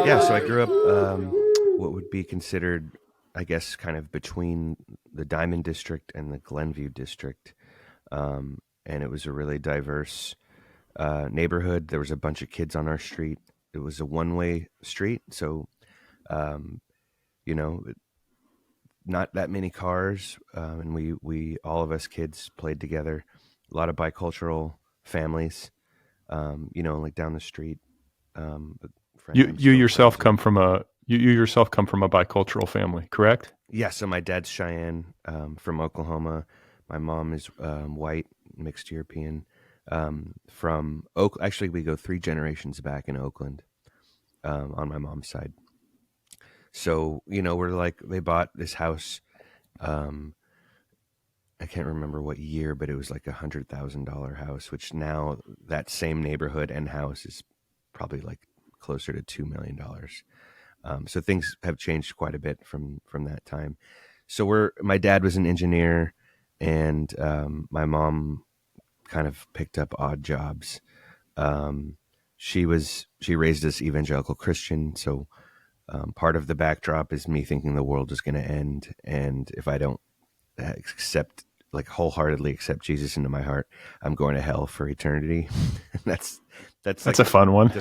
Yeah, so I grew up what would be considered, I guess, kind of between the Diamond District and the Glenview District. And it was a really diverse neighborhood. There was a bunch of kids on our street. It was a one-way street, so um, you know, not that many cars, and we all of us kids played together. A lot of bicultural families, like down the street. A friend You I'm you still yourself friends with. come from a you yourself come from a bicultural family, correct? Yeah, so my dad's Cheyenne, from Oklahoma. My mom is white, mixed European, from Oak. Actually, we go 3 generations back in Oakland, on my mom's side. So we're like, they bought this house. Um, I can't remember what year, but it was like $100,000 house, which now that same neighborhood and house is probably like closer to $2 million. So things have changed quite a bit from that time. So my dad was an engineer, and my mom kind of picked up odd jobs. Um, she raised us evangelical Christian, so part of the backdrop is me thinking the world is going to end, and if I don't accept, like, wholeheartedly accept Jesus into my heart, I'm going to hell for eternity. that's that's That's like a fun one.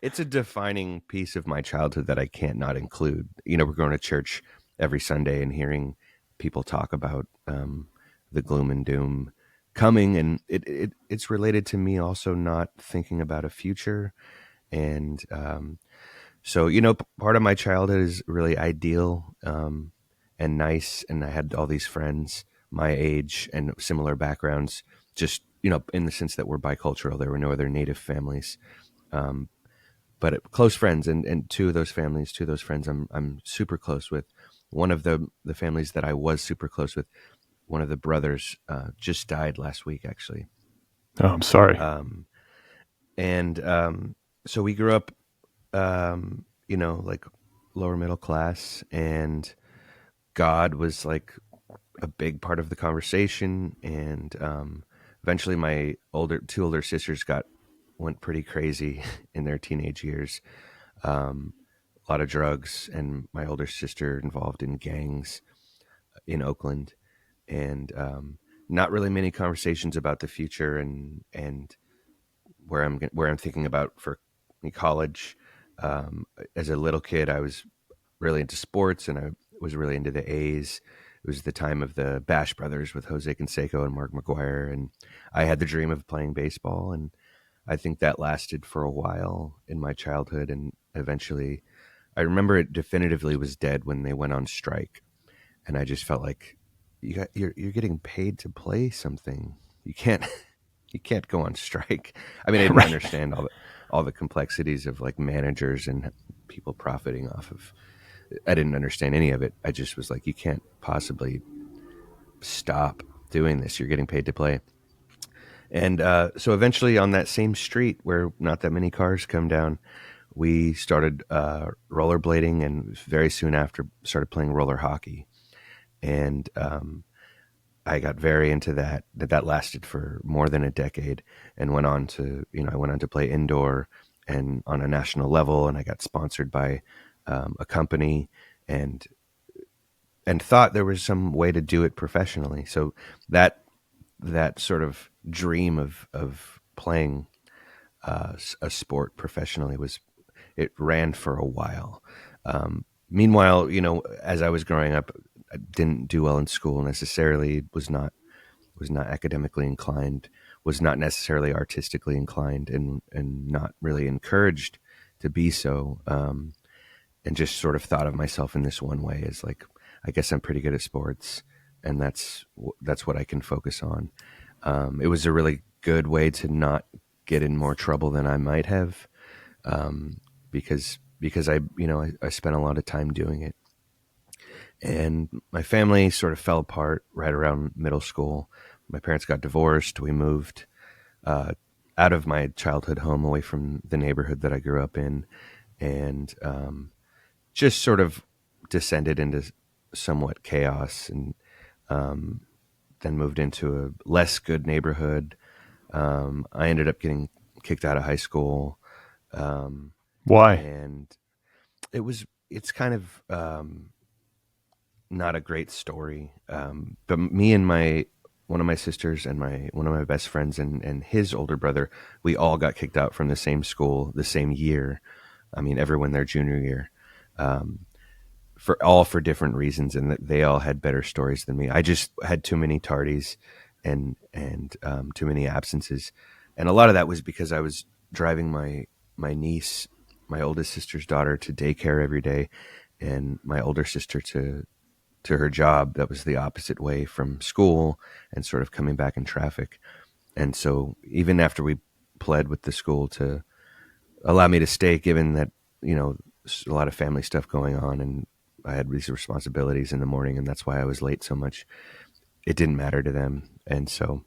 it's a defining piece of my childhood that I can't not include. We're going to church every Sunday and hearing people talk about the gloom and doom coming, and it's related to me also not thinking about a future. And so part of my childhood is really ideal, and nice, and I had all these friends my age and similar backgrounds, just in the sense that we're bicultural. There were no other native families, um, but close friends, and two of those friends I'm super close with. One of the families that I was super close with, one of the brothers, just died last week, actually. Oh, I'm sorry. um, and so we grew up, like lower middle class, and God was like a big part of the conversation. And eventually my two older sisters went pretty crazy in their teenage years. A lot of drugs, and my older sister involved in gangs in Oakland, and not really many conversations about the future, and where I'm thinking about for college. As a little kid, I was really into sports, and I was really into the A's. It was the time of the Bash Brothers with Jose Canseco and Mark McGuire, and I had the dream of playing baseball, and I think that lasted for a while in my childhood, and eventually, I remember it definitively was dead when they went on strike, and I just felt like you're getting paid to play something. You can't you can't go on strike. I mean, I didn't Right. understand all the complexities of like managers and people profiting off of. I didn't understand any of it. I just was like, you can't possibly stop doing this. You're getting paid to play. And so eventually, on that same street where not that many cars come down, we started rollerblading, and very soon after started playing roller hockey. And I got very into that. That lasted for more than a decade, and went on to I went on to play indoor and on a national level, and I got sponsored by a company, and thought there was some way to do it professionally. So that sort of dream of playing a sport professionally it ran for a while. Meanwhile, as I was growing up, I didn't do well in school necessarily. Was not academically inclined. Was not necessarily artistically inclined, and not really encouraged to be so. And just sort of thought of myself in this one way as like, I guess I'm pretty good at sports, and that's what I can focus on. It was a really good way to not get in more trouble than I might have, because I spent a lot of time doing it. And my family sort of fell apart right around middle school. My parents got divorced. We moved uh, out of my childhood home, away from the neighborhood that I grew up in, and just sort of descended into somewhat chaos, and um, then moved into a less good neighborhood. I ended up getting kicked out of high school, um, Why? and It's kind of not a great story. But me and one of my sisters and one of my best friends and his older brother, we all got kicked out from the same school the same year. I mean, everyone their junior year, for different reasons, and that they all had better stories than me. I just had too many tardies and too many absences, and a lot of that was because I was driving my niece, my oldest sister's daughter, to daycare every day, and my older sister to her job that was the opposite way from school, and sort of coming back in traffic. And so even after we pled with the school to allow me to stay, given that, a lot of family stuff going on and I had these responsibilities in the morning, and that's why I was late so much, it didn't matter to them. And so,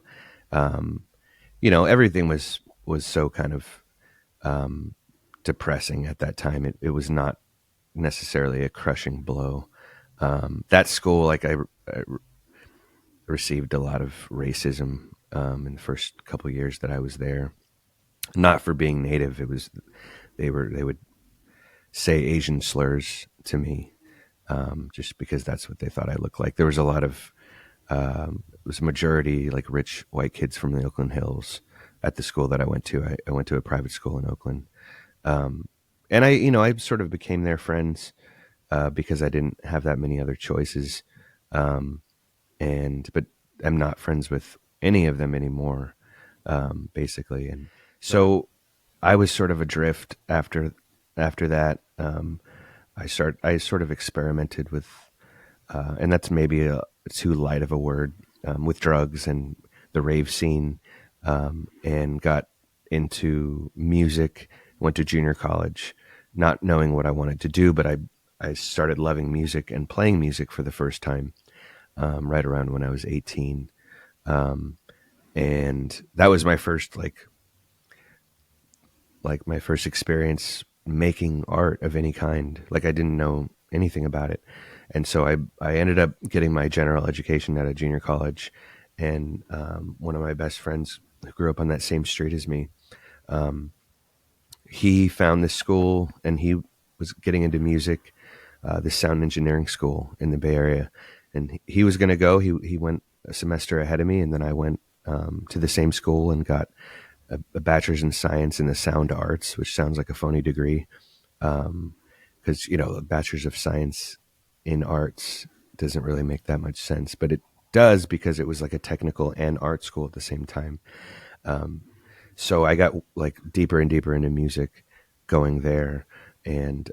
everything was so kind of depressing at that time. It was not necessarily a crushing blow. That school, I received a lot of racism in the first couple of years that I was there. Not for being Native. It was they would say Asian slurs to me, just because that's what they thought I looked like. There was a lot of it was a majority like rich white kids from the Oakland Hills at the school that I went to. I went to a private school in Oakland, and I sort of became their friends because I didn't have that many other choices, but I'm not friends with any of them anymore, basically. And so I was sort of adrift after that. I sort of experimented with, and that's maybe too light of a word, with drugs and the rave scene, and got into music. Went to junior college, not knowing what I wanted to do, but I started loving music and playing music for the first time, right around when I was 18. And that was my first, like my first experience making art of any kind. Like, I didn't know anything about it. And so I ended up getting my general education at a junior college. And one of my best friends who grew up on that same street as me, he found this school, and he was getting into music, this sound engineering school in the Bay Area. And he was going to go. He went a semester ahead of me, and then I went to the same school and got a bachelor's in science in the sound arts, which sounds like a phony degree, because a bachelor's of science in arts doesn't really make that much sense, but it does because it was like a technical and art school at the same time. So I got like deeper and deeper into music going there. And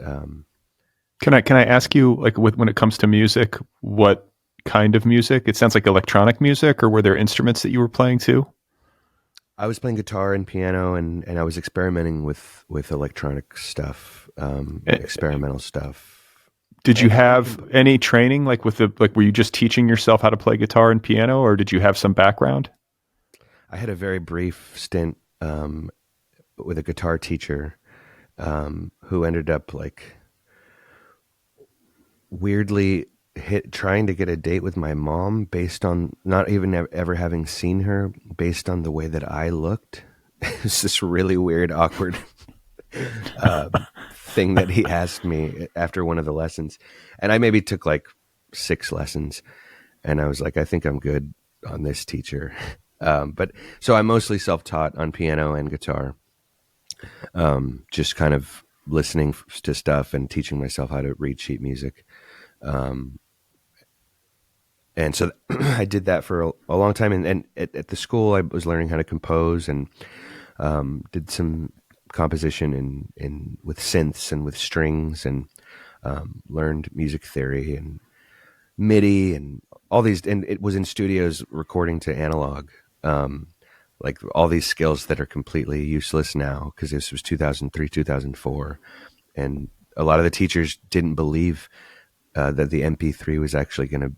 Can I ask you, like, when it comes to music, what kind of music? It sounds like electronic music, or were there instruments that you were playing too? I was playing guitar and piano, and I was experimenting with electronic stuff, experimental stuff. Did you have any training, like were you just teaching yourself how to play guitar and piano, or did you have some background? I had a very brief stint with a guitar teacher, who ended up like weirdly trying to get a date with my mom based on not even ever having seen her, based on the way that I looked. It's this really weird, awkward thing that he asked me after one of the lessons. And I maybe took like 6 lessons, and I was like, I think I'm good on this teacher. But so I'm mostly self-taught on piano and guitar, just kind of listening to stuff and teaching myself how to read sheet music. And so I did that for a long time. And at the school, I was learning how to compose, and did some composition in with synths and with strings, and learned music theory and MIDI and all these. And it was in studios recording to analog, like all these skills that are completely useless now, because this was 2003, 2004. And a lot of the teachers didn't believe that the MP3 was actually going to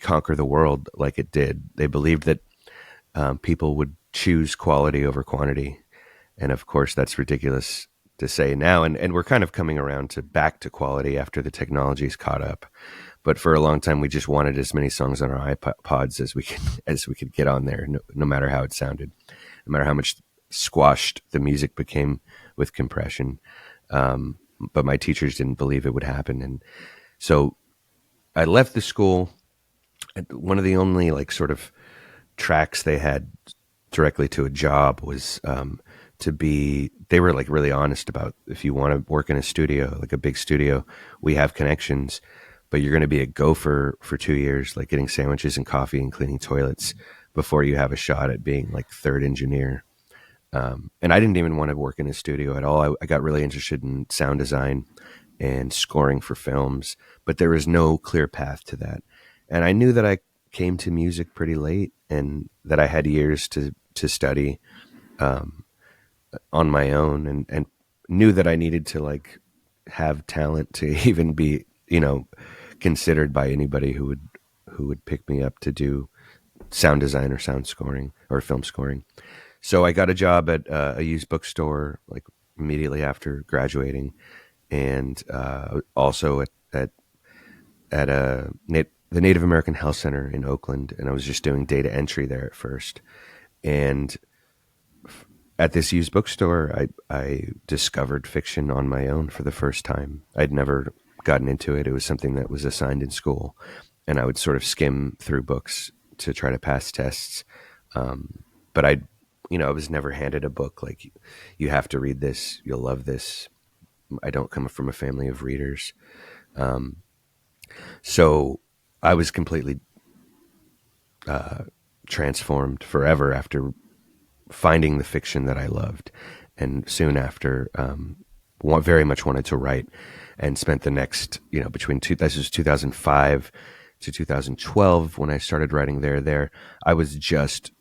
conquer the world like it did. They believed that people would choose quality over quantity. And of course, that's ridiculous to say now. And we're kind of coming around back to quality after the technology's caught up. But for a long time, we just wanted as many songs on our iPods as we could get on there, no matter how it sounded, no matter how much squashed the music became with compression. but my teachers didn't believe it would happen. And so I left the school. One of the only like sort of tracks they had directly to a job was they were like really honest about, if you want to work in a studio, like a big studio, we have connections, but you're going to be a gopher for 2 years, like getting sandwiches and coffee and cleaning toilets before you have a shot at being like third engineer. And I didn't even want to work in a studio at all. I got really interested in sound design and scoring for films, but there was no clear path to that. And I knew that I came to music pretty late and that I had years to study on my own, and knew that I needed to like have talent to even be, considered by anybody who would pick me up to do sound design or sound scoring or film scoring. So I got a job at a used bookstore like immediately after graduating, and also at the Native American Health Center in Oakland, and I was just doing data entry there at first. And at this used bookstore, I discovered fiction on my own for the first time. I'd never gotten into it. It was something that was assigned in school, and I would sort of skim through books to try to pass tests. But I was never handed a book like, you have to read this, you'll love this. I don't come from a family of readers. So I was completely transformed forever after finding the fiction that I loved. And soon after, very much wanted to write, and spent the next, this was 2005 to 2012 when I started writing there. I was just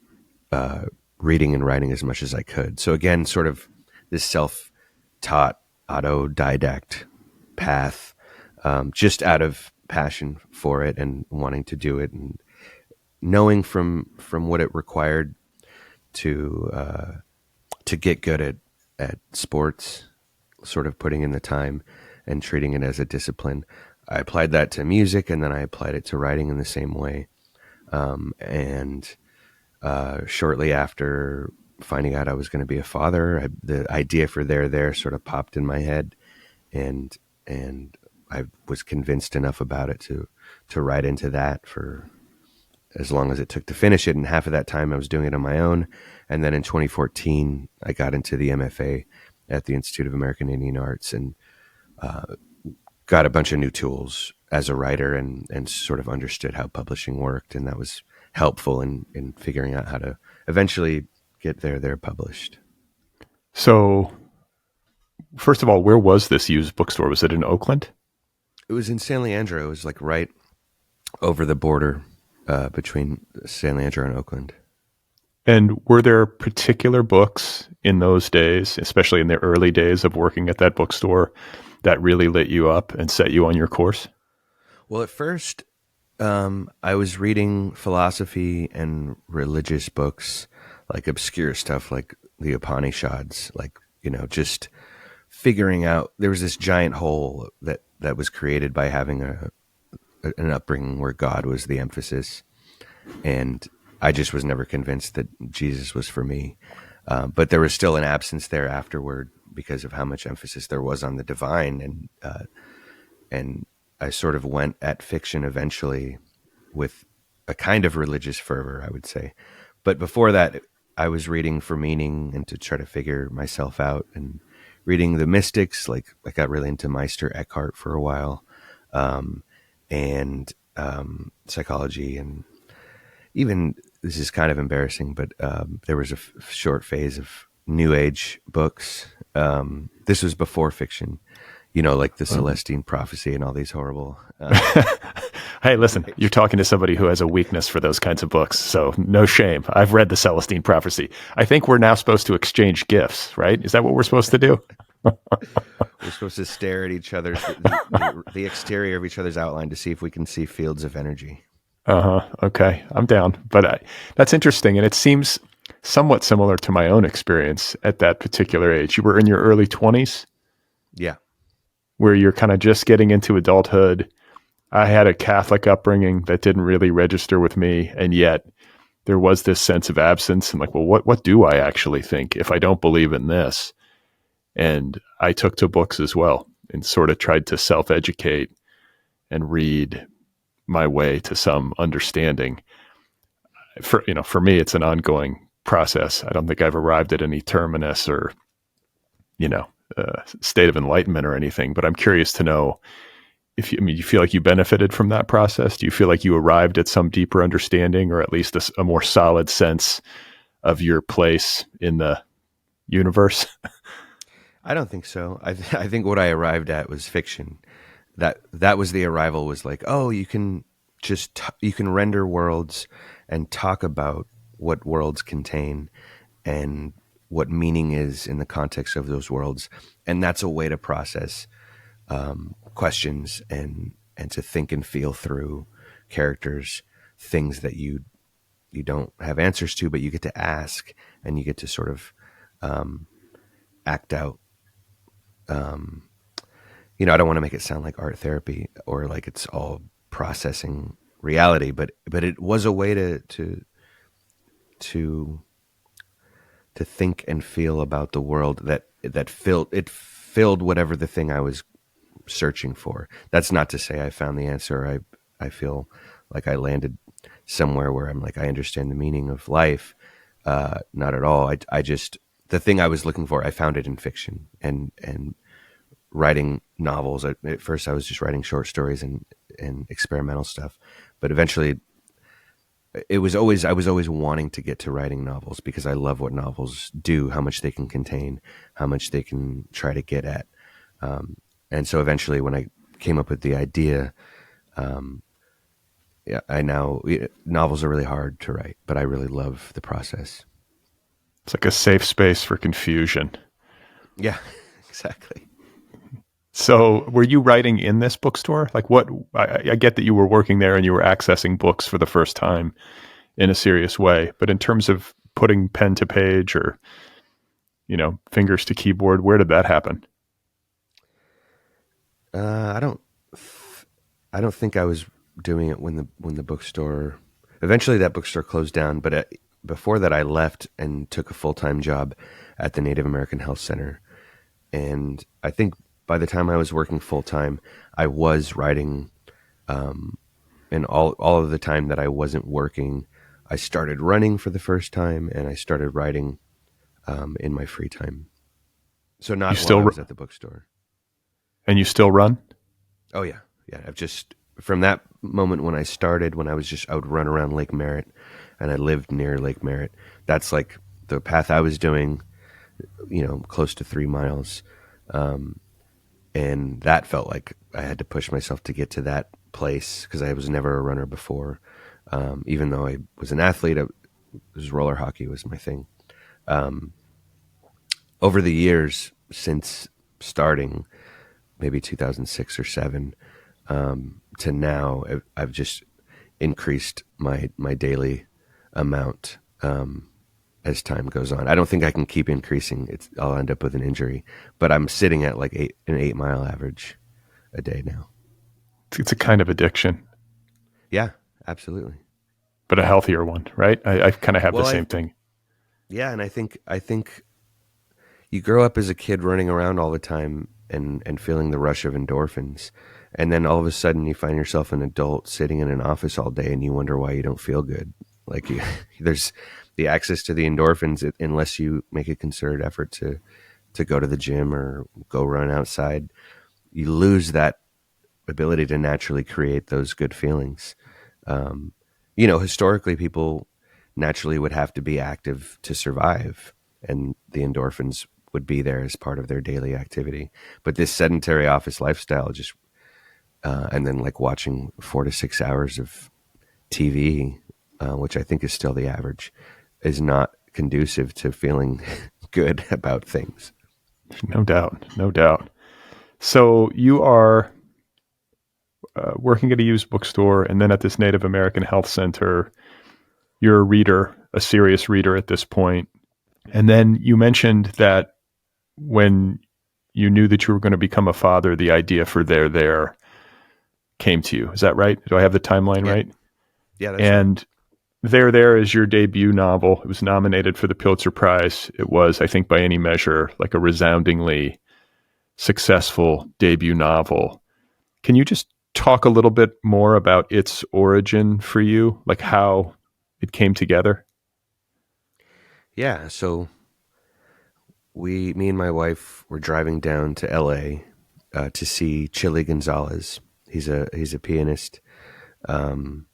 reading and writing as much as I could. So again, sort of this self-taught autodidact path, just out of passion for it and wanting to do it, and knowing from what it required to get good at sports, sort of putting in the time and treating it as a discipline. I applied that to music, and then I applied it to writing in the same way. Shortly after finding out I was going to be a father, the idea for there sort of popped in my head, and I was convinced enough about it to write into that for as long as it took to finish it. And half of that time I was doing it on my own. And then in 2014, I got into the MFA at the Institute of American Indian Arts, and got a bunch of new tools as a writer, and sort of understood how publishing worked. And that was helpful in figuring out how to eventually get there published. So first of all, where was this used bookstore? Was it in Oakland? It was in San Leandro. It was like right over the border between San Leandro and Oakland. And were there particular books in those days, especially in the early days of working at that bookstore, that really lit you up and set you on your course? Well, at first, I was reading philosophy and religious books, like obscure stuff like the Upanishads, like, just figuring out there was this giant hole that was created by having an upbringing where God was the emphasis. And I just was never convinced that Jesus was for me. But there was still an absence there afterward because of how much emphasis there was on the divine. And I sort of went at fiction eventually with a kind of religious fervor, I would say. But before that, I was reading for meaning and to try to figure myself out, and reading the mystics. Like I got really into Meister Eckhart for a while, and psychology, and even, this is kind of embarrassing, but there was a short phase of New Age books. This was before fiction, like the Celestine Prophecy and all these horrible. Hey, listen, you're talking to somebody who has a weakness for those kinds of books, so no shame. I've read the Celestine Prophecy. I think we're now supposed to exchange gifts, right? Is that what we're supposed to do? We're supposed to stare at each other's, the exterior of each other's outline to see if we can see fields of energy. Okay, I'm down. But that's interesting, and it seems somewhat similar to my own experience at that particular age. You were in your early 20s? Yeah. Where you're kind of just getting into adulthood. I had a Catholic upbringing that didn't really register with me, and yet there was this sense of absence and like, well, what do I actually think if I don't believe in this? And I took to books as well. and sort of tried to self-educate and read my way to some understanding. For me, it's an ongoing process. I don't think I've arrived at any terminus or, state of enlightenment or anything, but I'm curious to know if you feel like you benefited from that process. Do you feel like you arrived at some deeper understanding, or at least a more solid sense of your place in the universe? I don't think so. I think what I arrived at was fiction. That was the arrival, was like, oh, you can you can render worlds and talk about what worlds contain and what meaning is in the context of those worlds, and that's a way to process questions and to think and feel through characters, things that you don't have answers to, but you get to ask, and you get to sort of act out. I don't want to make it sound like art therapy or like it's all processing reality, but it was a way to think and feel about the world that filled whatever the thing I was searching for. That's not to say I found the answer. I feel like I landed somewhere where I'm like, I understand the meaning of life. Not at all. I just, the thing I was looking for, I found it in fiction and writing novels. At first I was just writing short stories and experimental stuff, but eventually I was always wanting to get to writing novels because I love what novels do, how much they can contain, how much they can try to get at. And so eventually when I came up with the idea, novels are really hard to write, but I really love the process. It's like a safe space for confusion. Yeah, exactly. So were you writing in this bookstore? Like I get that you were working there and you were accessing books for the first time in a serious way, but in terms of putting pen to page or, fingers to keyboard, where did that happen? I don't think I was doing it when the bookstore, eventually that bookstore closed down, but before that I left and took a full-time job at the Native American Health Center. And I think by the time I was working full-time, I was writing, and all of the time that I wasn't working, I started running for the first time, and I started writing in my free time. So not while I was at the bookstore. And you still run? Oh yeah. I've just, from that moment when I started, when I would run around Lake Merritt, and I lived near Lake Merritt. That's like the path I was doing, close to 3 miles. And that felt like I had to push myself to get to that place because I was never a runner before. Even though I was an athlete, roller hockey was my thing. Over the years since starting, maybe 2006 or 7, to now, I've just increased my daily amount as time goes on. I don't think I can keep increasing. I'll end up with an injury, but I'm sitting at like an 8 mile average a day now. It's a kind of addiction. Yeah, absolutely. But a healthier one, right? I kind of have the same thing. Yeah, and I think you grow up as a kid running around all the time and feeling the rush of endorphins, and then all of a sudden you find yourself an adult sitting in an office all day and you wonder why you don't feel good. Like there's the access to the endorphins, unless you make a concerted effort to go to the gym or go run outside, you lose that ability to naturally create those good feelings. Historically people naturally would have to be active to survive, and the endorphins would be there as part of their daily activity. But this sedentary office lifestyle just, and then like watching 4 to 6 hours of TV, which I think is still the average, is not conducive to feeling good about things. No doubt. So you are working at a used bookstore, and then at this Native American Health Center, you're a reader, a serious reader at this point. And then you mentioned that when you knew that you were going to become a father, the idea for There came to you. Is that right? Do I have the timeline right? Yeah, that's and right. There is your debut novel. It was nominated for the Pulitzer Prize. It was, I think, by any measure, like a resoundingly successful debut novel. Can you just talk a little bit more about its origin for you, like how it came together? Yeah, so me and my wife were driving down to L.A. To see Chili Gonzalez. He's a pianist, um,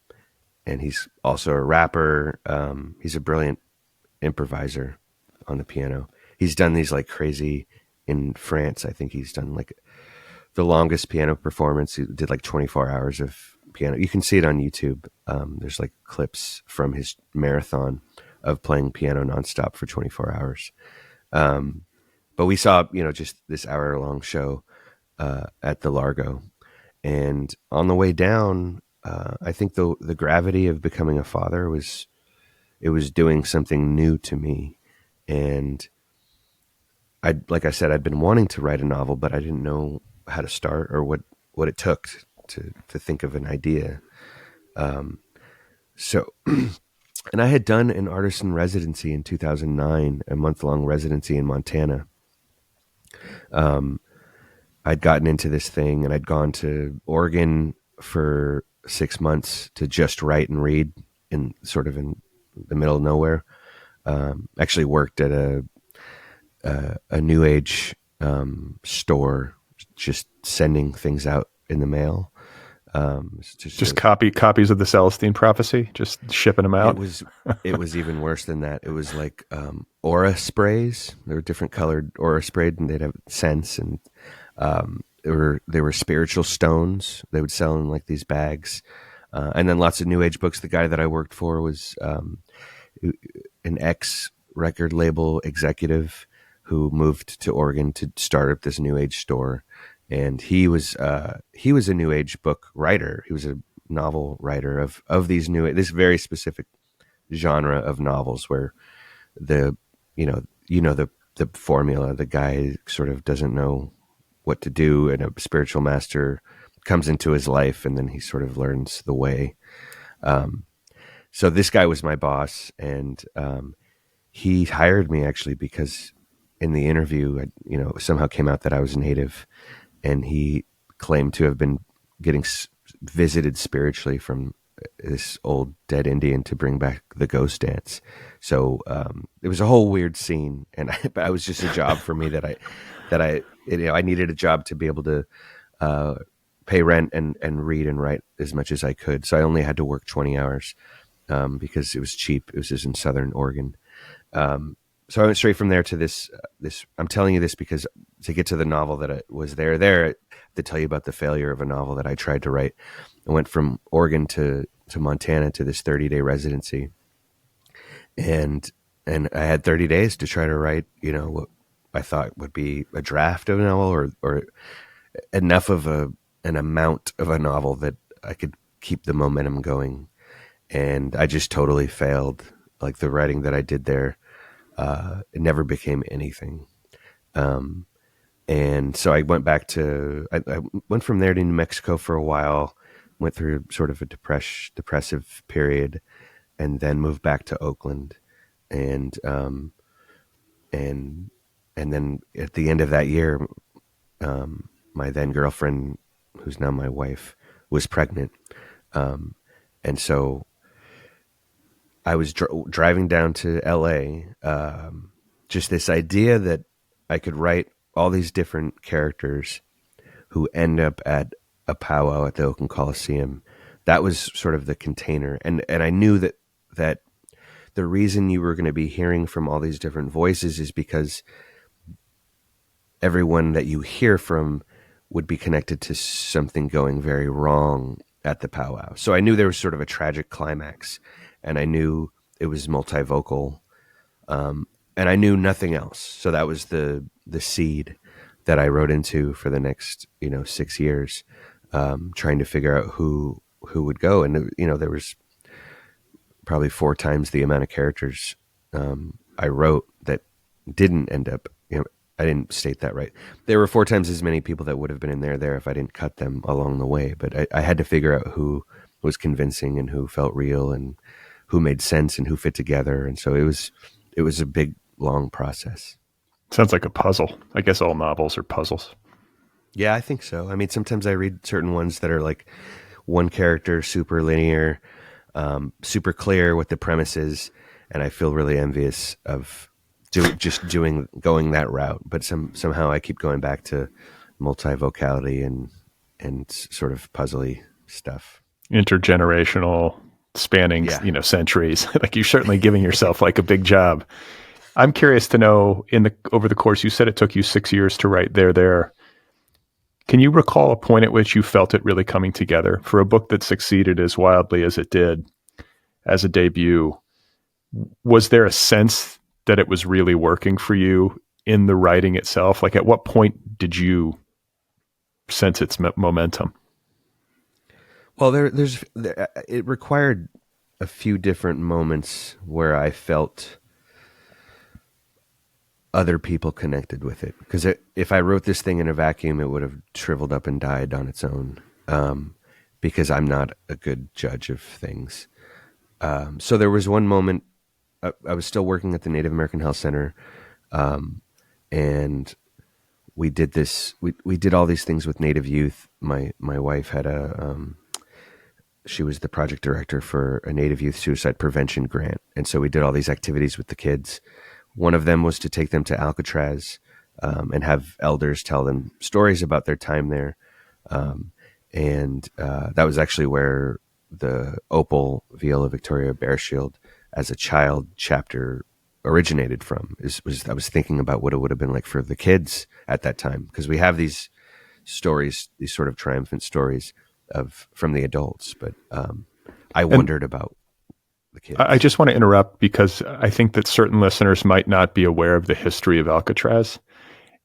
and he's also a rapper. He's a brilliant improviser on the piano. He's done these like crazy in France. I think he's done like the longest piano performance. He did like 24 hours of piano. You can see it on YouTube. There's like clips from his marathon of playing piano nonstop for 24 hours. Um, but we saw, just this hour long show at the Largo. And on the way down, I think the gravity of becoming a father was doing something new to me. And like I said, I'd been wanting to write a novel, but I didn't know how to start or what it took to think of an idea. So, and I had done an artisan residency in 2009, a month-long residency in Montana. I'd gotten into this thing, and I'd gone to Oregon for 6 months to just write and read in the middle of nowhere. Actually worked at a new age store, just sending things out in the mail. Just copies of the Celestine Prophecy, just shipping them out. It was even worse than that. It was like aura sprays. There were different colored aura sprays, and they'd have scents, and there were spiritual stones they would sell in like these bags, and then lots of new age books. The guy that I worked for was an ex record label executive who moved to Oregon to start up this new age store. And he was a new age book writer. He was a novel writer of this very specific genre of novels where the formula, the guy sort of doesn't know what to do, and a spiritual master comes into his life, and then he sort of learns the way. So this guy was my boss, and he hired me actually because in the interview, somehow came out that I was Native. And he claimed to have been getting visited spiritually from this old dead Indian to bring back the ghost dance. So it was a whole weird scene, and I was just a job for me that I needed a job to be able to pay rent and read and write as much as I could. So I only had to work 20 hours because it was cheap. It was just in Southern Oregon. So I went straight from there to this. I'm telling you this because to get to the novel that I was there to tell you about the failure of a novel that I tried to write. I went from Oregon to Montana to this 30-day residency, and I had 30 days to try to write, what I thought would be a draft of a novel or enough of an amount of a novel that I could keep the momentum going. And I just totally failed. Like the writing that I did there, it never became anything. And so I went back I went from there to New Mexico for a while, went through sort of a depressive period, and then moved back to Oakland. And then at the end of that year, my then girlfriend, who's now my wife, was pregnant. And so I was driving down to LA, just this idea that I could write all these different characters who end up at a powwow at the Oakland Coliseum. That was sort of the container. And I knew that the reason you were going to be hearing from all these different voices is because everyone that you hear from would be connected to something going very wrong at the powwow. So I knew there was sort of a tragic climax, and I knew it was multivocal, and I knew nothing else. So that was the seed that I wrote into for the next 6 years, trying to figure out who would go. And there was probably 4 times the amount of characters I wrote that didn't end up. I didn't state that right. There were 4 times as many people that would have been in there if I didn't cut them along the way. But I had to figure out who was convincing and who felt real and who made sense and who fit together. And so it was a big, long process. Sounds like a puzzle. I guess all novels are puzzles. Yeah, I think so. I mean, sometimes I read certain ones that are like one character, super linear, super clear what the premise is, and I feel really envious of going that route. But somehow I keep going back to multivocality and sort of puzzly stuff. Intergenerational, spanning, Yeah. centuries. Like you're certainly giving yourself like a big job. I'm curious to know over the course, you said it took you 6 years to write There. Can you recall a point at which you felt it really coming together for a book that succeeded as wildly as it did as a debut? Was there a sense that it was really working for you in the writing itself? Like at what point did you sense its momentum? Well, it required a few different moments where I felt other people connected with it. Because if I wrote this thing in a vacuum, it would have shriveled up and died on its own. Because I'm not a good judge of things. So there was one moment I was still working at the Native American Health Center, and we did this. We did all these things with Native youth. My wife had she was the project director for a Native youth suicide prevention grant, and so we did all these activities with the kids. One of them was to take them to Alcatraz and have elders tell them stories about their time there, and that was actually where the Otherppl Viola Victoria Bear Shield as a child chapter originated from. I was thinking about what it would have been like for the kids at that time, because we have these stories, these sort of triumphant stories from the adults, but I And wondered about the I kids. just want to interrupt because I think that certain listeners might not be aware of the history of Alcatraz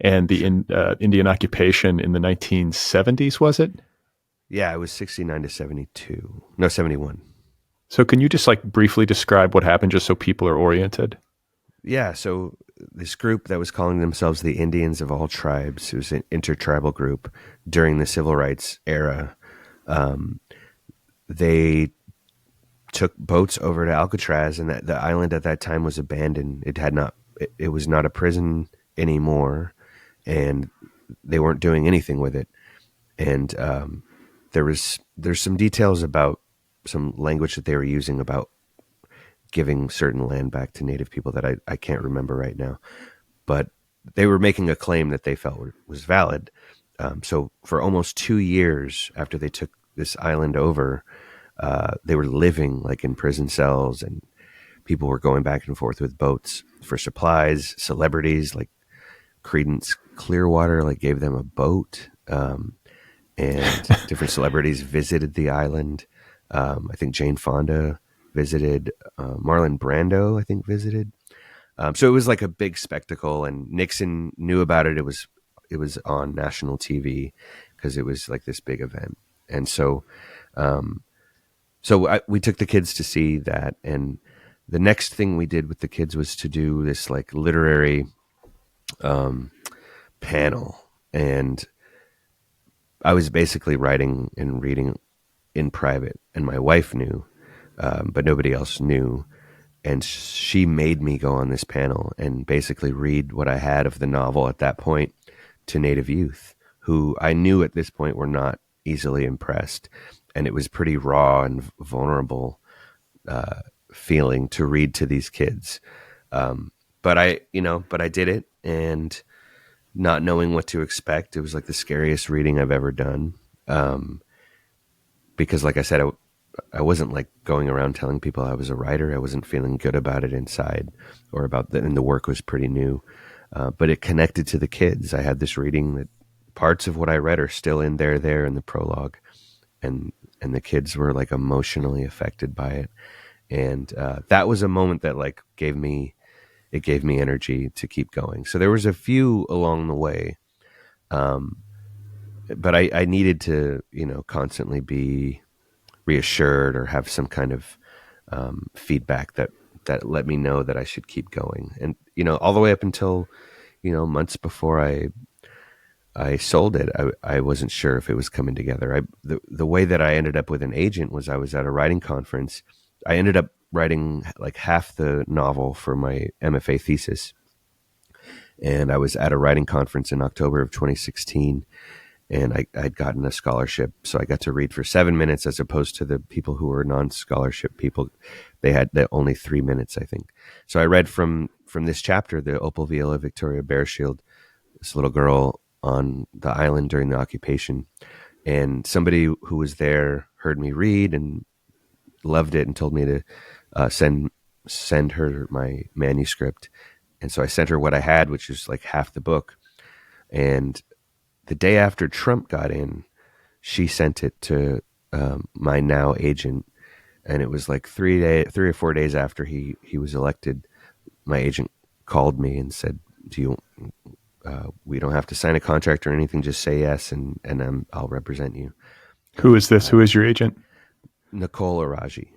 and the Sure. Indian occupation in the 1970s, was it? Yeah, it was 69 to 72. No, 71. So can you just like briefly describe what happened just so people are oriented? Yeah, so this group that was calling themselves the Indians of all tribes, it was an intertribal group during the civil rights era. Um, they took boats over to Alcatraz, and that the island at that time was abandoned. It was not a prison anymore, and they weren't doing anything with it. And there's some details about some language that they were using about giving certain land back to Native people that I can't remember right now, but they were making a claim that they felt was valid. So for almost 2 years after they took this island over, they were living like in prison cells, and people were going back and forth with boats for supplies. Celebrities like Creedence Clearwater like gave them a boat, and different celebrities visited the island. I think Jane Fonda visited. Marlon Brando, I think, visited. So it was like a big spectacle, and Nixon knew about it. It was on national TV because it was like this big event, and so we took the kids to see that, and the next thing we did with the kids was to do this like literary panel, and I was basically writing and reading in private, and my wife knew, but nobody else knew. And she made me go on this panel and basically read what I had of the novel at that point to Native youth, who I knew at this point were not easily impressed. And it was pretty raw and vulnerable feeling to read to these kids. But I did it, and not knowing what to expect, it was like the scariest reading I've ever done. Because like I said, I wasn't like going around telling people I was a writer. I wasn't feeling good about it inside, or and the work was pretty new. But it connected to the kids. I had this reading that parts of what I read are still in there in the prologue, and the kids were like emotionally affected by it. And that was a moment that like gave me energy to keep going. So there was a few along the way, but I needed to constantly be reassured or have some kind of feedback that let me know that I should keep going. And all the way up until months before I sold it, I wasn't sure if it was coming together. The way that I ended up with an agent was I was at a writing conference. I ended up writing like half the novel for my MFA thesis, and I was at a writing conference in October of 2016, and I'd gotten a scholarship, so I got to read for 7 minutes as opposed to the people who were non-scholarship people. They had only 3 minutes, I think. So I read from this chapter, the Opal Viola Victoria Bearshield, this little girl on the island during the occupation, and somebody who was there heard me read and loved it and told me to send her my manuscript. And so I sent her what I had, which is like half the book. And the day after Trump got in, she sent it to my now agent, and it was like 3 or 4 days after he was elected. My agent called me and said, "Do you? We don't have to sign a contract or anything. Just say yes, and I'll represent you." Who is this? Who is your agent? Nicole Araji.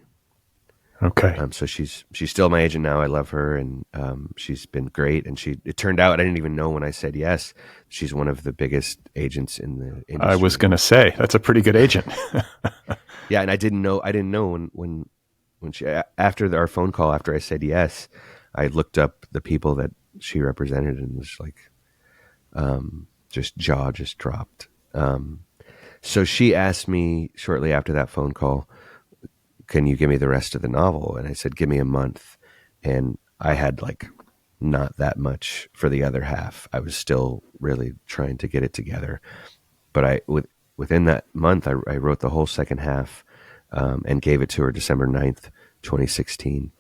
Okay. So she's still my agent now. I love her, and she's been great. And it turned out, I didn't even know when I said yes, she's one of the biggest agents in the industry. I was going to say, that's a pretty good agent. Yeah, and I didn't know when she, after our phone call, after I said yes, I looked up the people that she represented and was like, jaw just dropped. So she asked me shortly after that phone call, "Can you give me the rest of the novel?" And I said, "Give me a month." And I had like not that much for the other half. I was still really trying to get it together. But within that month, I wrote the whole second half and gave it to her December 9th, 2016.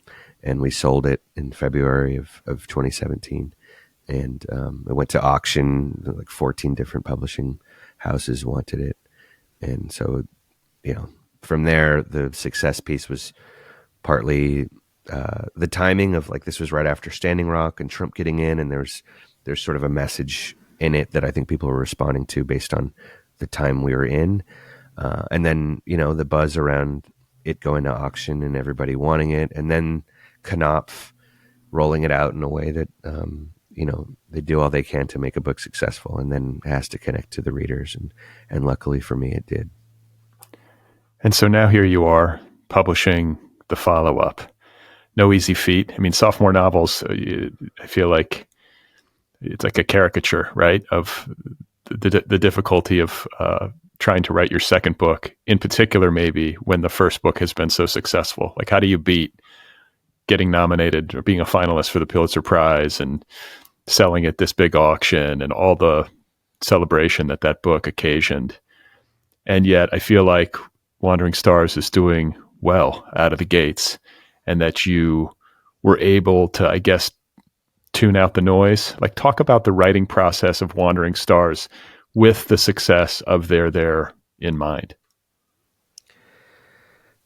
And we sold it in February of 2017. And it went to auction. Like 14 different publishing houses wanted it. And so, from there, the success piece was partly the timing of, like, this was right after Standing Rock and Trump getting in, and there's sort of a message in it that I think people were responding to based on the time we were in. And then, the buzz around it going to auction and everybody wanting it, and then Knopf rolling it out in a way that, they do all they can to make a book successful, and then it has to connect to the readers. And luckily for me, it did. And so now here you are publishing the follow-up. No easy feat. I mean, sophomore novels, I feel like it's like a caricature, right, of the difficulty of trying to write your second book, in particular maybe when the first book has been so successful. Like, how do you beat getting nominated or being a finalist for the Pulitzer Prize and selling at this big auction and all the celebration that book occasioned? And yet I feel like Wandering Stars is doing well out of the gates, and that you were able to, I guess, tune out the noise. Like, talk about the writing process of Wandering Stars with the success of There in mind.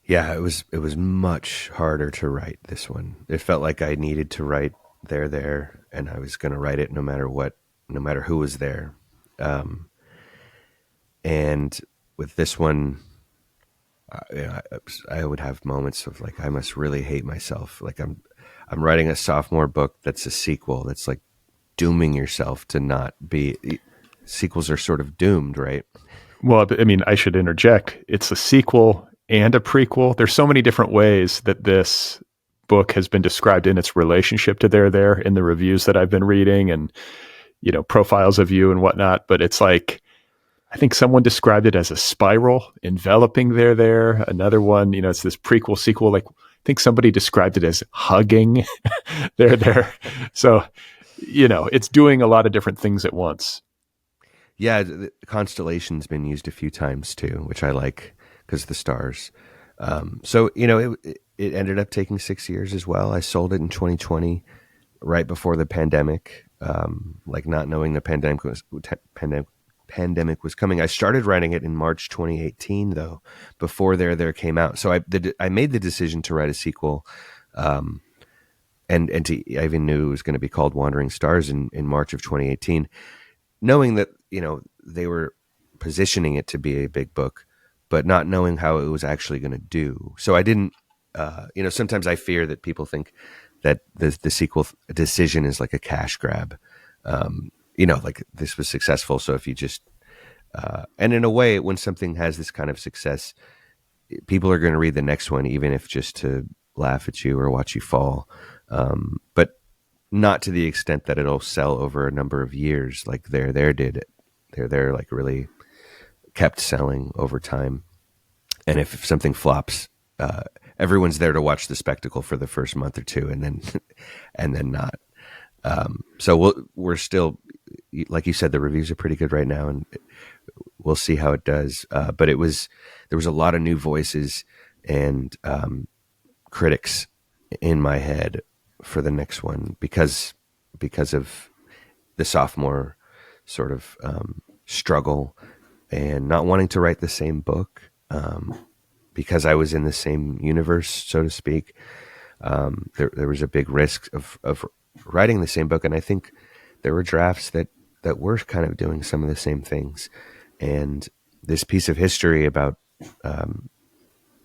Yeah, it was much harder to write this one. It felt like I needed to write There, and I was going to write it no matter what, no matter who was there. And with this one, I would have moments of like, I must really hate myself. Like, I'm writing a sophomore book that's a sequel. That's like dooming yourself to not be. Sequels are sort of doomed, right? Well, I mean, I should interject. It's a sequel and a prequel. There's so many different ways that this book has been described in its relationship to There in the reviews that I've been reading, and, profiles of you and whatnot. But it's like, I think someone described it as a spiral enveloping There. Another one, it's this prequel sequel. Like, I think somebody described it as hugging There. So, it's doing a lot of different things at once. Yeah, the Constellation's been used a few times too, which I like because of the stars. So, it ended up taking 6 years as well. I sold it in 2020, right before the pandemic, like not knowing the pandemic was coming. I started writing it in March 2018, though, before There came out. So I made the decision to write a sequel, and I even knew it was going to be called Wandering Stars in March of 2018, knowing that they were positioning it to be a big book, but not knowing how it was actually going to do. So I didn't. Sometimes I fear that people think that the sequel decision is like a cash grab. Like, this was successful, so if you just and in a way, when something has this kind of success, people are going to read the next one, even if just to laugh at you or watch you fall, but not to the extent that it'll sell over a number of years like There did. There like really kept selling over time. And if something flops, everyone's there to watch the spectacle for the first month or two, and then and then not. So we're still, like you said, the reviews are pretty good right now, and we'll see how it does. But there was a lot of new voices and critics in my head for the next one because of the sophomore sort of struggle and not wanting to write the same book, because I was in the same universe, so to speak. There was a big risk of writing the same book, and I think there were drafts that were kind of doing some of the same things. And this piece of history about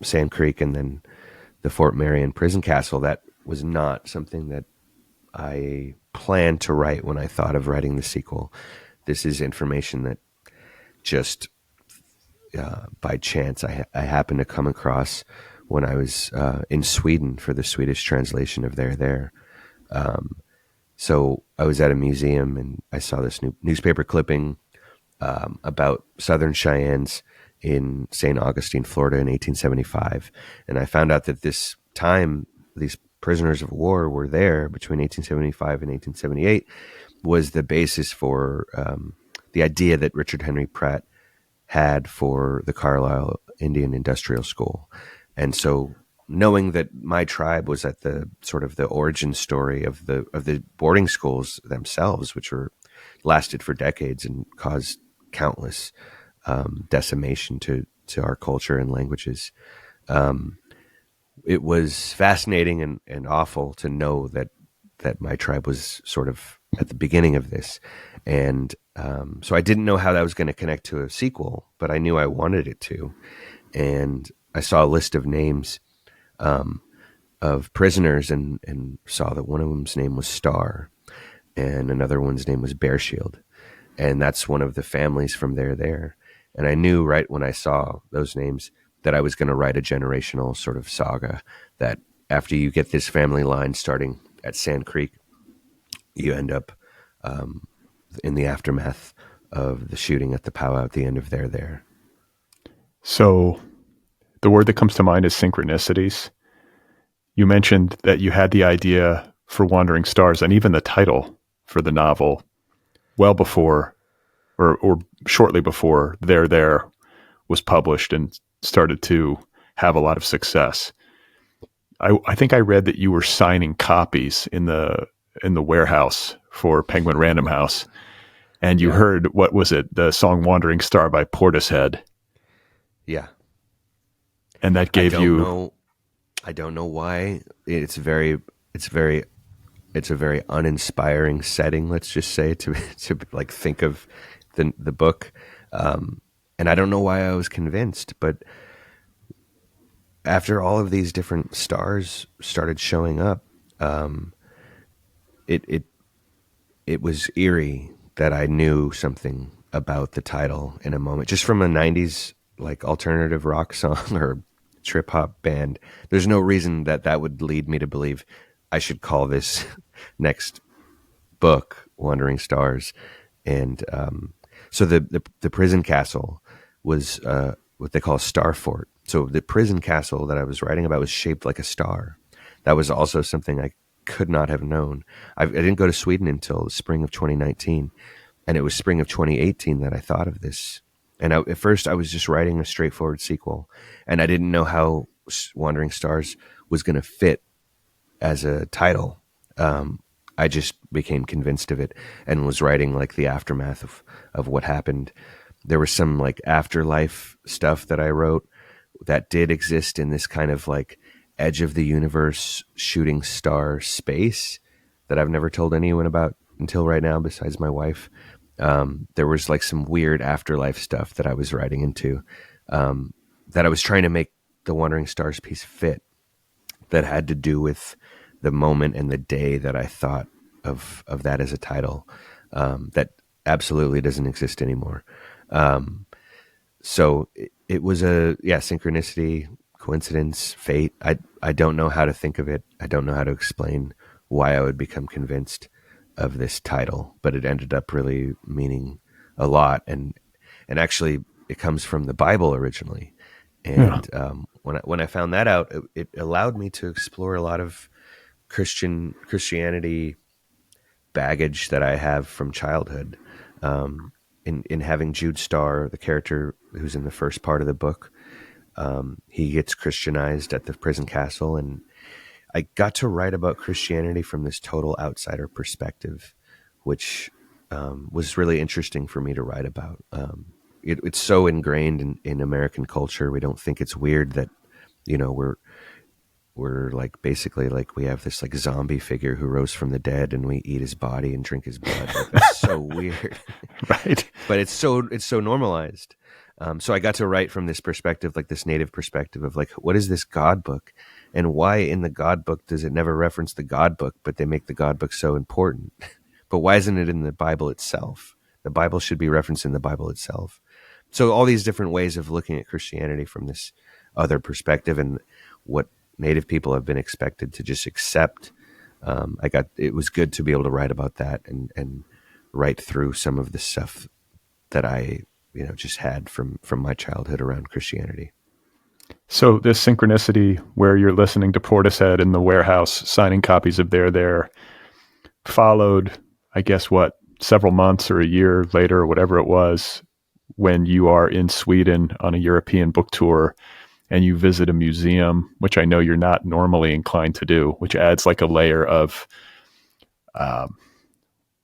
Sand Creek and then the Fort Marion prison castle, that was not something that I planned to write when I thought of writing the sequel. This is information that just by chance I happened to come across when I was in Sweden for the Swedish translation of There. So I was at a museum and I saw this newspaper clipping about Southern Cheyennes in St. Augustine, Florida in 1875. And I found out that this time, these prisoners of war were there between 1875 and 1878 was the basis for the idea that Richard Henry Pratt had for the Carlisle Indian Industrial School. And so knowing that my tribe was at the sort of the origin story of the boarding schools themselves, which lasted for decades and caused countless decimation to our culture and languages. It was fascinating and awful to know that my tribe was sort of at the beginning of this. And so I didn't know how that was going to connect to a sequel, but I knew I wanted it to. And I saw a list of names of prisoners and saw that one of them's name was Star and another one's name was Bear Shield. And that's one of the families from there. And I knew right when I saw those names that I was going to write a generational sort of saga, that after you get this family line starting at Sand Creek, you end up in the aftermath of the shooting at the powwow at the end of There. So the word that comes to mind is synchronicities. You mentioned that you had the idea for Wandering Stars and even the title for the novel well before or shortly before There was published and started to have a lot of success. I think I read that you were signing copies in the warehouse for Penguin Random House, and you heard, what was it, the song Wandering Star by Portishead. Yeah. And that gave I don't know why. It's a very uninspiring setting, let's just say, to like think of the book. And I don't know why I was convinced, but after all of these different stars started showing up, it was eerie that I knew something about the title in a moment, just from a 90s like alternative rock song or trip hop band. There's no reason that would lead me to believe I should call this next book Wandering Stars. And so the prison castle was what they call a star fort. So the prison castle that I was writing about was shaped like a star. That was also something I could not have known. I didn't go to Sweden until the spring of 2019, and it was spring of 2018 that I thought of this. And at first I was just writing a straightforward sequel, and I didn't know how Wandering Stars was going to fit as a title. I just became convinced of it and was writing like the aftermath of what happened. There was some like afterlife stuff that I wrote that did exist in this kind of like edge of the universe shooting star space that I've never told anyone about until right now, besides my wife. There was like some weird afterlife stuff that I was writing into, that I was trying to make the Wandering Stars piece fit, that had to do with the moment and the day that I thought of that as a title, that absolutely doesn't exist anymore. So it was a synchronicity, coincidence, fate. I don't know how to think of it. I don't know how to explain why I would become convinced of this title, but it ended up really meaning a lot. And actually it comes from the Bible originally. Yeah. And when I found that out, it allowed me to explore a lot of Christianity baggage that I have from childhood. In having Jude Starr, the character who's in the first part of the book, he gets Christianized at the prison castle, and I got to write about Christianity from this total outsider perspective, which was really interesting for me to write about. It's so ingrained in American culture. We don't think it's weird that, we're like basically like we have this like zombie figure who rose from the dead, and we eat his body and drink his blood. Like, that's so weird, Right. but it's so normalized. So I got to write from this perspective, like this native perspective of like, what is this God book, and why in the God book does it never reference the God book, but they make the God book so important? But why isn't it in the Bible itself? The Bible should be referenced in the Bible itself. So all these different ways of looking at Christianity from this other perspective, and what Native people have been expected to just accept. It was good to be able to write about that and write through some of the stuff that I, just had from my childhood around Christianity. So this synchronicity where you're listening to Portishead in the warehouse, signing copies of There, followed, I guess, several months or a year later or whatever it was, when you are in Sweden on a European book tour and you visit a museum, which I know you're not normally inclined to do, which adds like a layer of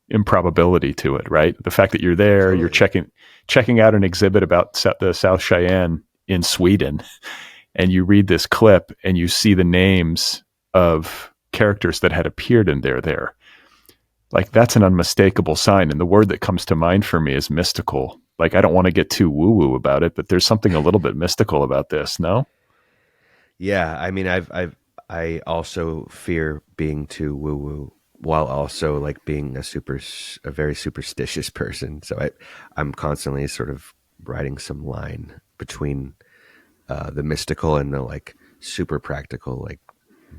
improbability to it, right? The fact that you're there, totally. You're checking out an exhibit about the South Cheyenne in Sweden, and you read this clip and you see the names of characters that had appeared in There. Like, that's an unmistakable sign. And the word that comes to mind for me is mystical. Like, I don't want to get too woo-woo about it, but there's something a little bit mystical about this, no? Yeah, I mean, I also fear being too woo-woo, while also like being a very superstitious person. So I'm constantly sort of writing some line between the mystical and the like super practical, like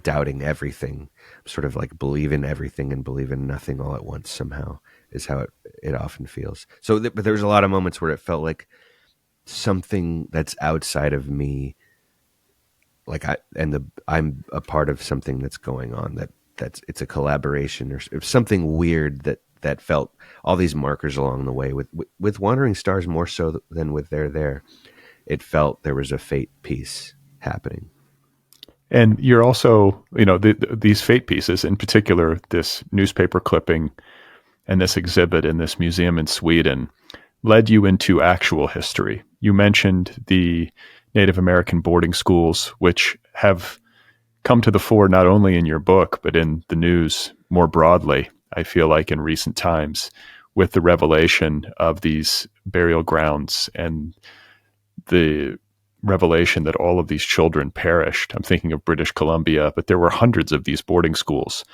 doubting everything, sort of like believe in everything and believe in nothing all at once somehow, is how it often feels. So, but there's a lot of moments where it felt like something that's outside of me, like I'm a part of something that's going on, it's a collaboration or something weird that felt all these markers along the way with Wandering Stars more so than with There. It felt there was a fate piece happening. And you're also, these fate pieces, in particular, this newspaper clipping and this exhibit in this museum in Sweden, led you into actual history. You mentioned the Native American boarding schools, which have come to the fore not only in your book, but in the news more broadly, I feel like in recent times, with the revelation of these burial grounds and the revelation that all of these children perished. I'm thinking of British Columbia, but there were hundreds of these boarding schools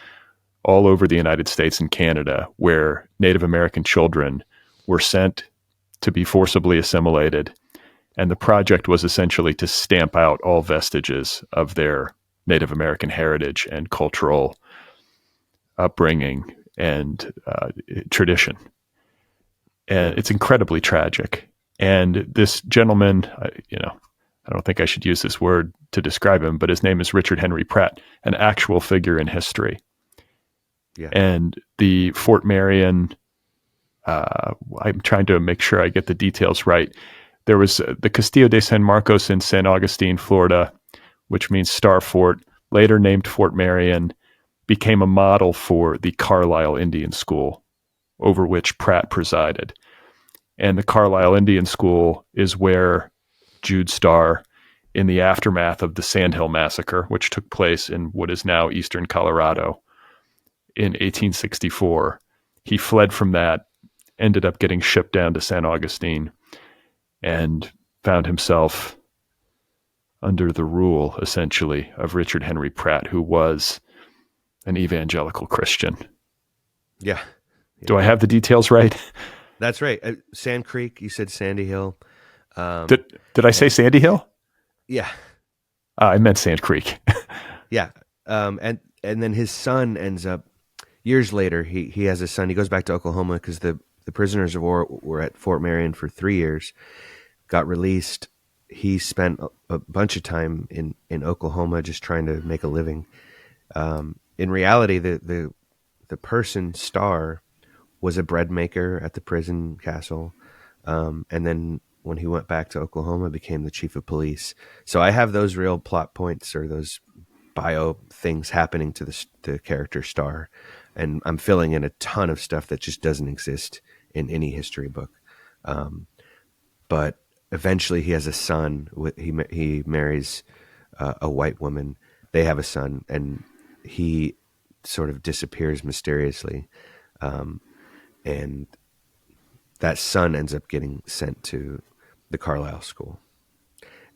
all over the United States and Canada where Native American children were sent to be forcibly assimilated. And the project was essentially to stamp out all vestiges of their Native American heritage and cultural upbringing and tradition. And it's incredibly tragic. And this gentleman, I don't think I should use this word to describe him, but his name is Richard Henry Pratt, an actual figure in history. Yeah. And the Fort Marion, I'm trying to make sure I get the details right. There was the Castillo de San Marcos in San Augustine, Florida, which means Star Fort, later named Fort Marion, became a model for the Carlisle Indian School, over which Pratt presided. And the Carlisle Indian School is where Jude Starr, in the aftermath of the Sandhill Massacre, which took place in what is now eastern Colorado in 1864, he fled from that, ended up getting shipped down to San Augustine, and found himself under the rule, essentially, of Richard Henry Pratt, who was an evangelical Christian. Yeah. Do I have the details right? That's right. Sand Creek, you said Sandy Hill. Did I say Sandy Hill? Yeah. I meant Sand Creek. Yeah. And then his son ends up, years later, he has a son. He goes back to Oklahoma because the prisoners of war were at Fort Marion for 3 years. got released. He spent a bunch of time in Oklahoma just trying to make a living. In reality, the person Star was a bread maker at the prison castle, and then when he went back to Oklahoma, became the chief of police. So I have those real plot points or those bio things happening to the character Star, and I'm filling in a ton of stuff that just doesn't exist in any history book. But eventually, he has a son. He marries a white woman. They have a son, and he sort of disappears mysteriously, and that son ends up getting sent to the Carlisle school.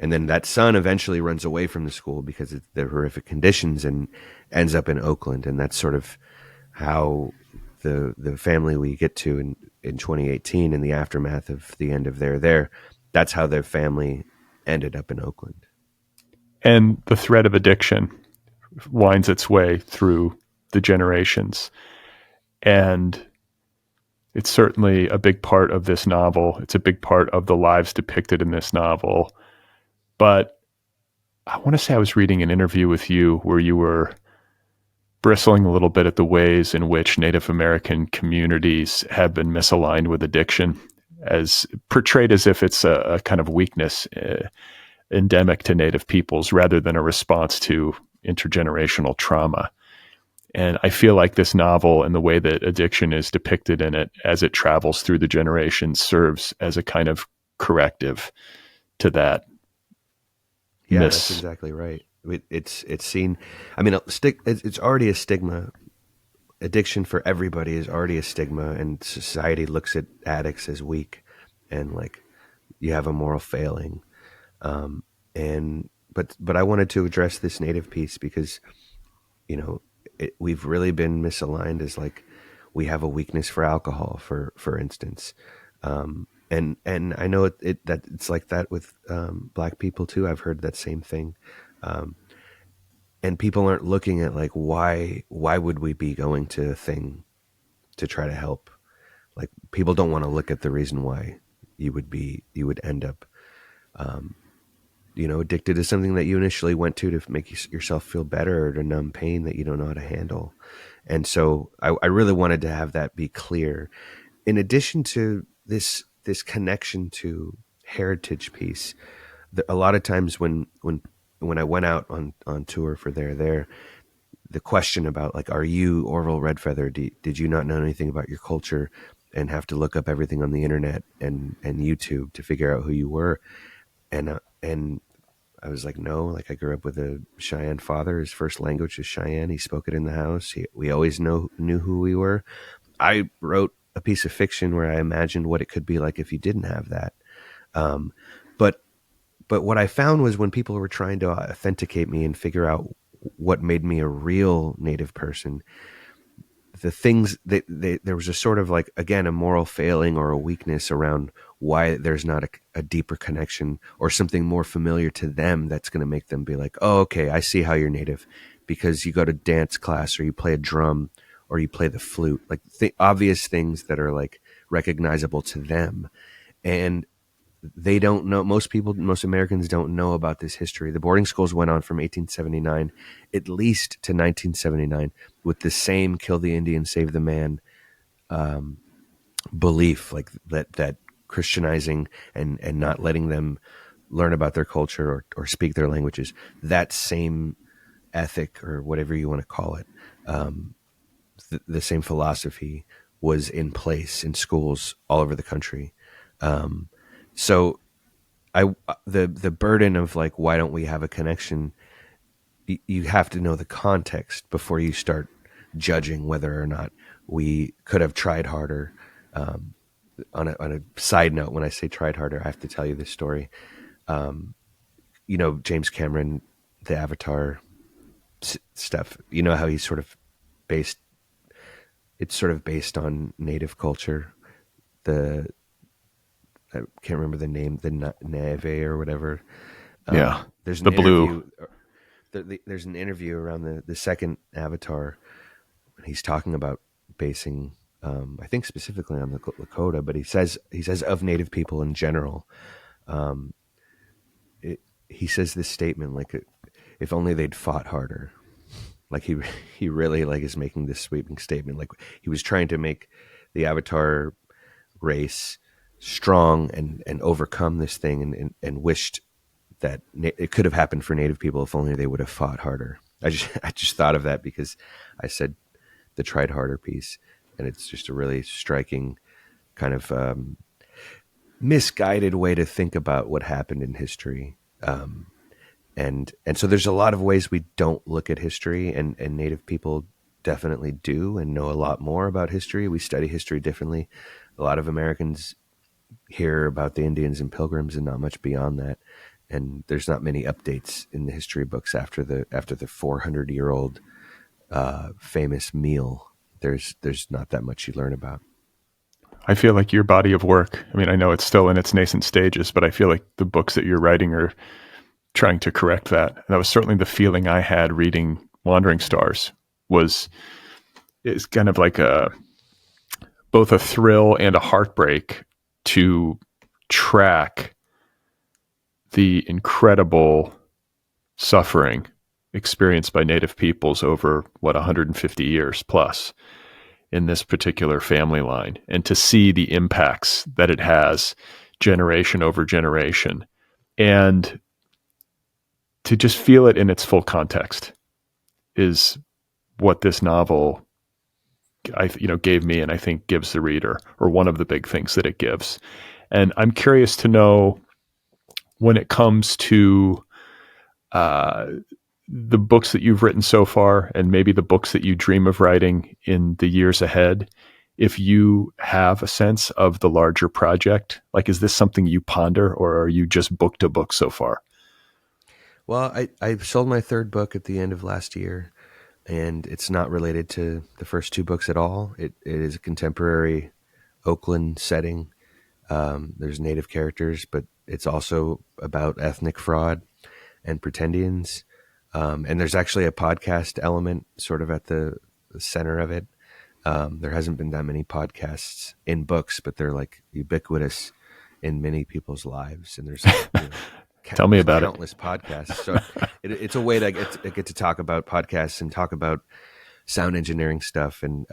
And then that son eventually runs away from the school because of the horrific conditions and ends up in Oakland. And that's sort of how the family we get to in 2018, in the aftermath of the end of there, that's how their family ended up in Oakland. And the thread of addiction winds its way through the generations. And it's certainly a big part of this novel. It's a big part of the lives depicted in this novel. But I want to say I was reading an interview with you where you were bristling a little bit at the ways in which Native American communities have been misaligned with addiction, as portrayed as if it's a kind of weakness endemic to Native peoples rather than a response to intergenerational trauma. And I feel like this novel and the way that addiction is depicted in it as it travels through the generations serves as a kind of corrective to that. Yeah, that's exactly right. It's seen. I mean, it's already a stigma. Addiction for everybody is already a stigma, and society looks at addicts as weak, and like you have a moral failing. But I wanted to address this Native piece because, we've really been misaligned as like we have a weakness for alcohol, for instance. And I know that it's like that with Black people too. I've heard that same thing, and people aren't looking at like why would we be going to a thing to try to help? Like people don't want to look at the reason why you would end up, addicted to something that you initially went to make yourself feel better or to numb pain that you don't know how to handle. And so I really wanted to have that be clear. In addition to this connection to heritage piece, a lot of times when I went out on tour for there, the question about like, are you Orville Redfeather? Did you not know anything about your culture and have to look up everything on the internet and YouTube to figure out who you were? And I was like, no, like I grew up with a Cheyenne father. His first language was Cheyenne. He spoke it in the house. We always knew who we were. I wrote a piece of fiction where I imagined what it could be like if you didn't have that. But what I found was when people were trying to authenticate me and figure out what made me a real Native person, the things that there was a sort of like, again, a moral failing or a weakness around why there's not a deeper connection or something more familiar to them that's going to make them be like, oh, okay, I see how you're Native, because you go to dance class or you play a drum or you play the flute, like obvious things that are like recognizable to them. And they don't know, most Americans don't know about this history. The boarding schools went on from 1879 at least to 1979 with the same kill the Indian, save the man belief, like that Christianizing and not letting them learn about their culture or speak their languages. That same ethic, or whatever you want to call it, the same philosophy was in place in schools all over the country. So the burden of like, why don't we have a connection? You have to know the context before you start judging whether or not we could have tried harder. On a side note, when I say tried harder, I have to tell you this story. James Cameron, the Avatar stuff, you know how he's sort of based on Native culture. I can't remember the name, the Neve or whatever. Yeah, there's the blue. There's an interview around the second Avatar, and he's talking about basing, I think specifically on the Lakota, but he says of Native people in general, um, he says this statement like, if only they'd fought harder. Like he really like is making this sweeping statement. Like he was trying to make the Avatar race strong and overcome this thing, and wished that it could have happened for Native people if only they would have fought harder. I just thought of that because I said the tried harder piece, and it's just a really striking kind of misguided way to think about what happened in history. And so there's a lot of ways we don't look at history, and Native people definitely do and know a lot more about history. We study history differently. A lot of Americans hear about the Indians and Pilgrims and not much beyond that. And there's not many updates in the history books after the 400-year-old famous meal. There's not that much you learn about. I feel like your body of work, I mean, I know it's still in its nascent stages, but I feel like the books that you're writing are trying to correct that. And that was certainly the feeling I had reading Wandering Stars. It's kind of like both a thrill and a heartbreak to track the incredible suffering experienced by Native peoples over 150 years plus in this particular family line, and to see the impacts that it has generation over generation, and to just feel it in its full context is what this novel gave me, and I think gives the reader, or one of the big things that it gives. And I'm curious to know, when it comes to the books that you've written so far, and maybe the books that you dream of writing in the years ahead, if you have a sense of the larger project. Like, is this something you ponder, or are you just book to book so far? Well, I sold my third book at the end of last year, and it's not related to the first two books at all. It is a contemporary Oakland setting. There's Native characters, but it's also about ethnic fraud and pretendians. And there's actually a podcast element sort of at the center of it. There hasn't been that many podcasts in books, but they're like ubiquitous in many people's lives. And there's Tell me about countless podcasts. So it's a way to get to talk about podcasts and talk about sound engineering stuff. And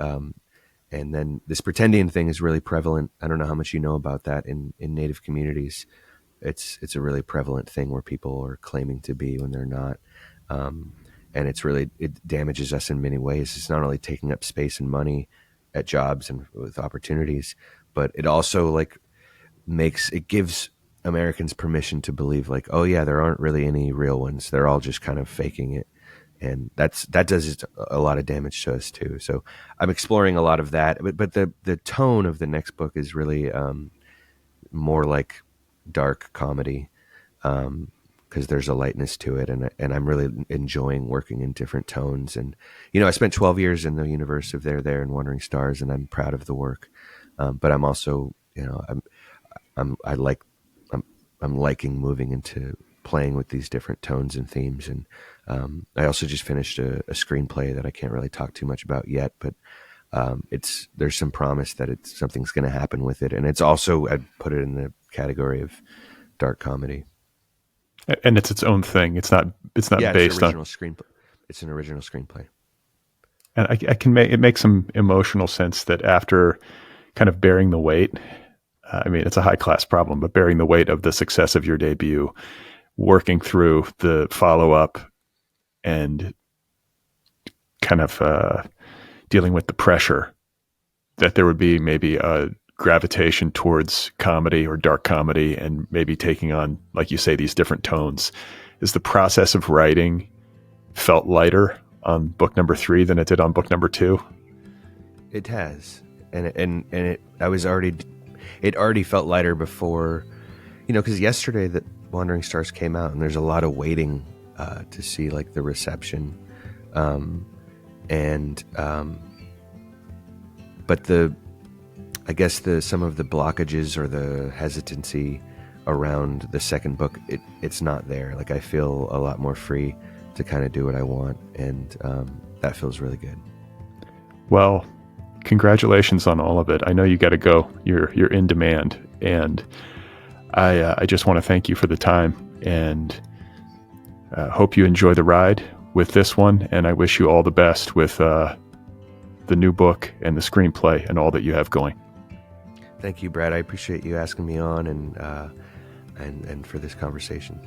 then this pretendian thing is really prevalent. I don't know how much you know about that in Native communities. It's a really prevalent thing where people are claiming to be when they're not. And it damages us in many ways. It's not only taking up space and money at jobs and with opportunities, but it also gives Americans permission to believe like, oh yeah, there aren't really any real ones. They're all just kind of faking it. And that does a lot of damage to us too. So I'm exploring a lot of that, but the tone of the next book is really more like dark comedy, because there's a lightness to it, and I'm really enjoying working in different tones. And I spent 12 years in the universe of There and Wandering Stars, and I'm proud of the work. But I'm also, I'm liking moving into playing with these different tones and themes. And I also just finished a screenplay that I can't really talk too much about yet, but there's some promise that something's going to happen with it. And it's also, I'd put it in the category of dark comedy. And it's its own thing. It's not based on screenplay. It's an original screenplay. And it makes some emotional sense that after kind of bearing the weight, I mean, it's a high class problem, but bearing the weight of the success of your debut, working through the follow up, and kind of dealing with the pressure, that there would be maybe a gravitation towards comedy or dark comedy, and maybe taking on, like you say, these different tones. Is the process of writing felt lighter on book number 3 than it did on book number 2? It has, and it already felt lighter before, because yesterday that Wandering Stars came out, and there's a lot of waiting to see like the reception, but I guess some of the blockages or the hesitancy around the second book, it's not there. Like, I feel a lot more free to kind of do what I want, and that feels really good. Well, congratulations on all of it. I know you got to go. You're in demand, and I just want to thank you for the time, and hope you enjoy the ride with this one. And I wish you all the best with the new book and the screenplay and all that you have going. Thank you, Brad. I appreciate you asking me on and for this conversation.